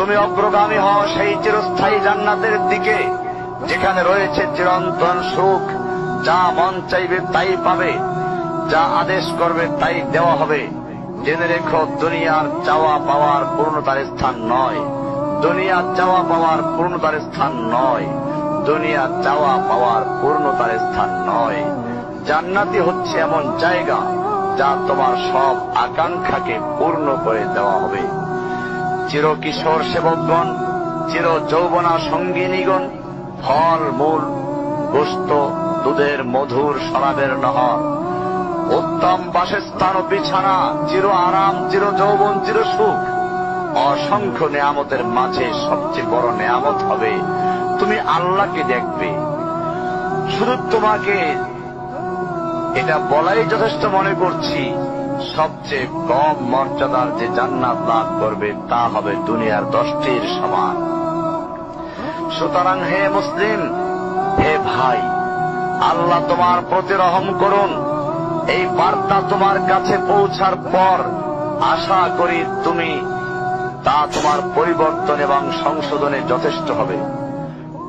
তুমি অগ্রগামী হও সেই চিরস্থায়ী জান্নাতের দিকে, যেখানে রয়েছে চিরন্তন সুখ। যা মন চাইবে তাই পাবে, যা আদেশ করবে তাই দেওয়া হবে। জেনে রেখো, দুনিয়ার চাওয়া পাওয়ার পূর্ণতার স্থান নয়। দুনিয়া চাওয়া পাওয়ার পূর্ণতার স্থান নয়। দুনিয়া চাওয়া পাওয়ার পূর্ণতার স্থান নয়। জান্নাতি হচ্ছে এমন জায়গা যা তোমার সব আকাঙ্ক্ষাকে পূর্ণ করে দেওয়া হবে। চির কিশোর সেবকগণ, চির যৌবনা সঙ্গিনীগণ, ফল মূল, গোস্ত, দুধের মধুর শরাবের নহর, উত্তম বাসস্থান ও বিছানা, চির আরাম, চির যৌবন, চির সুখ, অসংখ্য নেয়ামতের মাঝে সবচেয়ে বড় নেয়ামত হবে তুমি আল্লাহকে দেখবে। শুধু তোমাকে এটা বলাই যথেষ্ট মনে করছি, সবচেয়ে কম মর্যাদার যে জান্নাত লাভ করবে তা হবে দুনিয়ার 10টির সমান। সুতরাং হে মুসলিম, হে ভাই, আল্লাহ তোমার প্রতি রহম করুন। এই বার্তা তোমার কাছে পৌঁছার পর আশা করি তুমি তা তোমার পরিবর্তন এবং সংশোধনে যথেষ্ট হবে।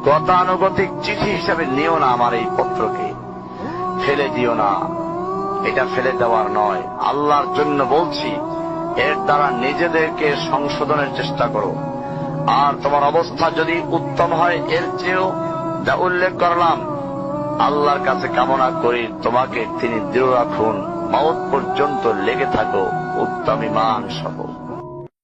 গতানুগতিক চিঠি হিসেবে নিও না আমার এই পত্রকে, ফেলে দিও না। এটা ফেলে দেওয়ার নয়, আল্লাহর জন্য বলছি। এর দ্বারা নিজেদেরকে সংশোধনের চেষ্টা করো। আর তোমার অবস্থা যদি উত্তম হয় এর চেয়েও, যা উল্লেখ করলাম, আল্লাহর কাছে কামনা করি তোমাকে তিনি দৃঢ় রাখুন, মওত পর্যন্ত লেগে থাকো উত্তম ঈমান সহ।